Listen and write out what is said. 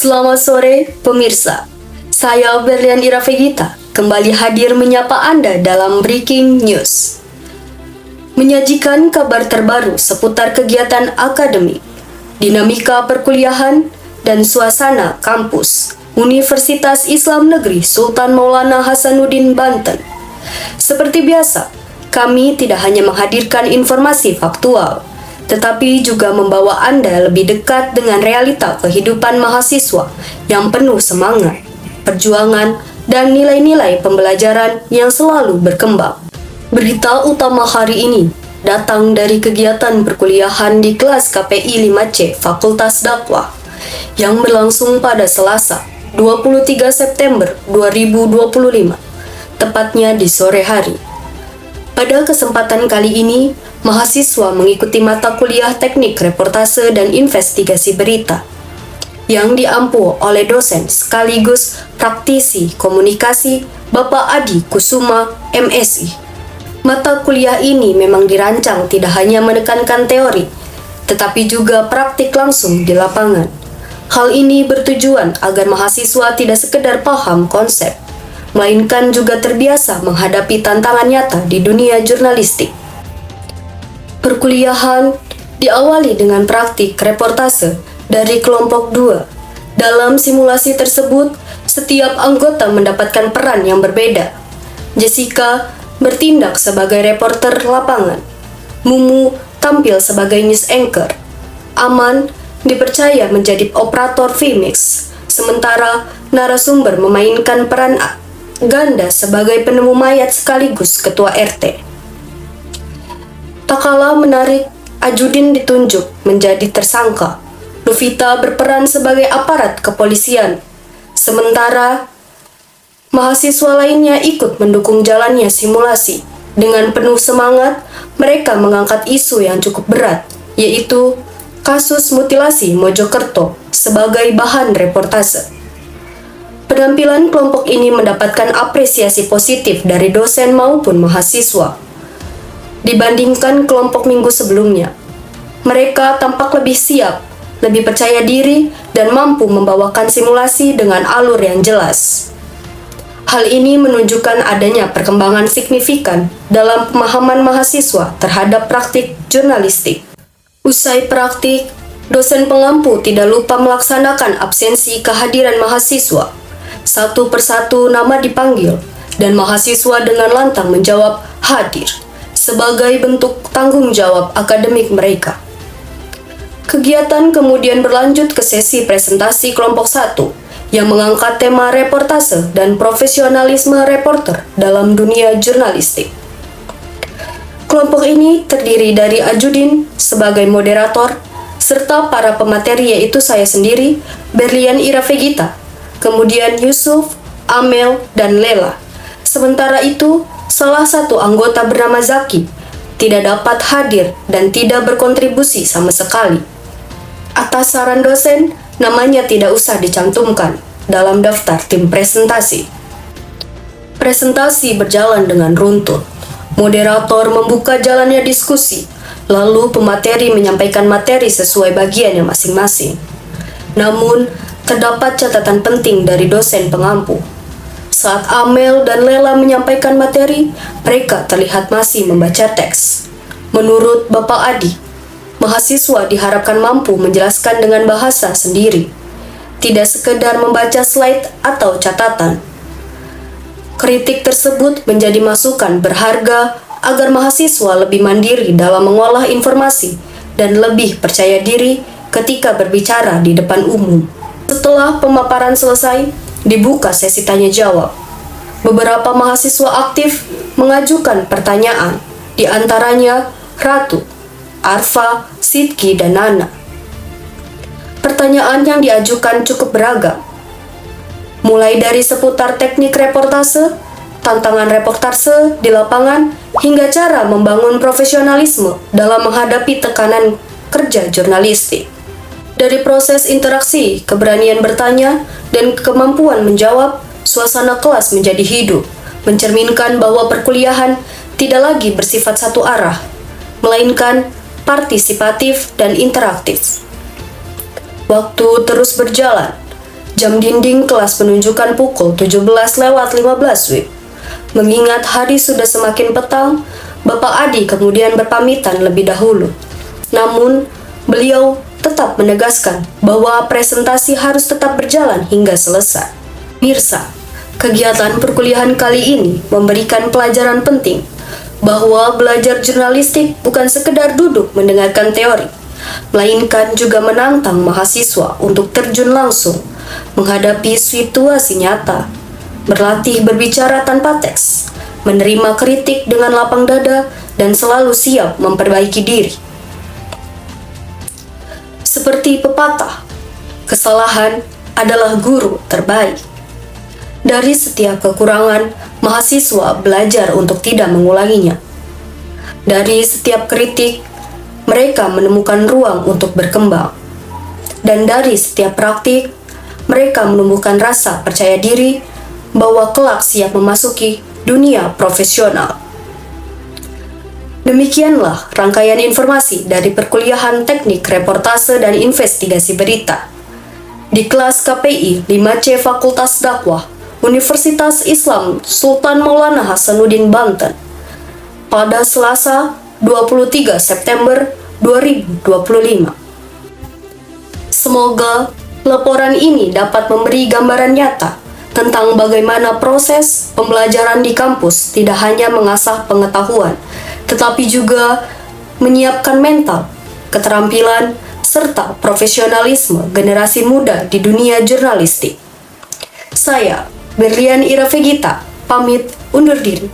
Selamat sore pemirsa, saya Berlian Iravegita kembali hadir menyapa Anda dalam Breaking News. Menyajikan kabar terbaru seputar kegiatan akademik, dinamika perkuliahan, dan suasana kampus Universitas Islam Negeri Sultan Maulana Hasanuddin Banten. Seperti biasa, kami tidak hanya menghadirkan informasi faktual, tetapi juga membawa Anda lebih dekat dengan realita kehidupan mahasiswa yang penuh semangat, perjuangan, dan nilai-nilai pembelajaran yang selalu berkembang. Berita utama hari ini datang dari kegiatan perkuliahan di kelas KPI 5C Fakultas Dakwah yang berlangsung pada Selasa 23 September 2025, tepatnya di sore hari. Pada kesempatan kali ini, mahasiswa mengikuti mata kuliah Teknik Reportase dan Investigasi Berita yang diampu oleh dosen sekaligus praktisi komunikasi Bapak Adi Kusuma, MSI. Mata kuliah ini memang dirancang tidak hanya menekankan teori, tetapi juga praktik langsung di lapangan. Hal ini bertujuan agar mahasiswa tidak sekedar paham konsep, melainkan juga terbiasa menghadapi tantangan nyata di dunia jurnalistik. Perkuliahan diawali dengan praktik reportase dari kelompok 2. Dalam simulasi tersebut, setiap anggota mendapatkan peran yang berbeda. Jessica bertindak sebagai reporter lapangan. Mumu tampil sebagai news anchor. Aman dipercaya menjadi operator VMix, sementara narasumber memainkan peran ganda sebagai penemu mayat sekaligus ketua RT. Tak kala menarik, Ajudin ditunjuk menjadi tersangka. Luvita berperan sebagai aparat kepolisian. Sementara mahasiswa lainnya ikut mendukung jalannya simulasi. Dengan penuh semangat, mereka mengangkat isu yang cukup berat, yaitu kasus mutilasi Mojokerto sebagai bahan reportase. Penampilan kelompok ini mendapatkan apresiasi positif dari dosen maupun mahasiswa. Dibandingkan kelompok minggu sebelumnya, mereka tampak lebih siap, lebih percaya diri, dan mampu membawakan simulasi dengan alur yang jelas. Hal ini menunjukkan adanya perkembangan signifikan dalam pemahaman mahasiswa terhadap praktik jurnalistik. Usai praktik, dosen pengampu tidak lupa melaksanakan absensi kehadiran mahasiswa. Satu persatu nama dipanggil, dan mahasiswa dengan lantang menjawab hadir sebagai bentuk tanggung jawab akademik mereka. Kegiatan kemudian berlanjut ke sesi presentasi kelompok 1 yang mengangkat tema reportase dan profesionalisme reporter dalam dunia jurnalistik. Kelompok ini terdiri dari Ajudin sebagai moderator, serta para pemateri yaitu saya sendiri, Berlian Iravegita, kemudian Yusuf, Amel, dan Lela. Sementara itu, salah satu anggota bernama Zaki tidak dapat hadir dan tidak berkontribusi sama sekali. Atas saran dosen, namanya tidak usah dicantumkan dalam daftar tim presentasi. Presentasi berjalan dengan runtut. Moderator membuka jalannya diskusi, lalu pemateri menyampaikan materi sesuai bagiannya masing-masing. Namun, terdapat catatan penting dari dosen pengampu. Saat Amel dan Lela menyampaikan materi, mereka terlihat masih membaca teks. Menurut Bapak Adi, mahasiswa diharapkan mampu menjelaskan dengan bahasa sendiri, tidak sekedar membaca slide atau catatan. Kritik tersebut menjadi masukan berharga agar mahasiswa lebih mandiri dalam mengolah informasi dan lebih percaya diri ketika berbicara di depan umum. Setelah pemaparan selesai, dibuka sesi tanya jawab. Beberapa mahasiswa aktif mengajukan pertanyaan, di antaranya Ratu, Arfa, Sidki, dan Nana. Pertanyaan yang diajukan cukup beragam, mulai dari seputar teknik reportase, tantangan reportase di lapangan, hingga cara membangun profesionalisme dalam menghadapi tekanan kerja jurnalistik. Dari proses interaksi, keberanian bertanya, dan kemampuan menjawab, suasana kelas menjadi hidup, mencerminkan bahwa perkuliahan tidak lagi bersifat satu arah, melainkan partisipatif dan interaktif. Waktu terus berjalan, Jam dinding kelas menunjukkan pukul 17:15 WIB. Mengingat hari sudah semakin petang, Bapak Adi kemudian berpamitan lebih dahulu. Namun, beliau tetap menegaskan bahwa presentasi harus tetap berjalan hingga selesai. Mirsa, kegiatan perkuliahan kali ini memberikan pelajaran penting bahwa belajar jurnalistik bukan sekedar duduk mendengarkan teori, melainkan juga menantang mahasiswa untuk terjun langsung menghadapi situasi nyata, berlatih berbicara tanpa teks, menerima kritik dengan lapang dada, dan selalu siap memperbaiki diri. Seperti pepatah, kesalahan adalah guru terbaik. Dari setiap kekurangan, mahasiswa belajar untuk tidak mengulanginya. Dari setiap kritik, mereka menemukan ruang untuk berkembang. Dan dari setiap praktik, mereka menumbuhkan rasa percaya diri bahwa kelak siap memasuki dunia profesional. Demikianlah rangkaian informasi dari perkuliahan Teknik Reportase dan Investigasi Berita di kelas KPI 5C Fakultas Dakwah Universitas Islam Sultan Maulana Hasanuddin Banten pada Selasa 23 September 2025. Semoga laporan ini dapat memberi gambaran nyata tentang bagaimana proses pembelajaran di kampus tidak hanya mengasah pengetahuan, tetapi juga menyiapkan mental, keterampilan, serta profesionalisme generasi muda di dunia jurnalistik. Saya, Berlian Ira Vegita, pamit undur diri.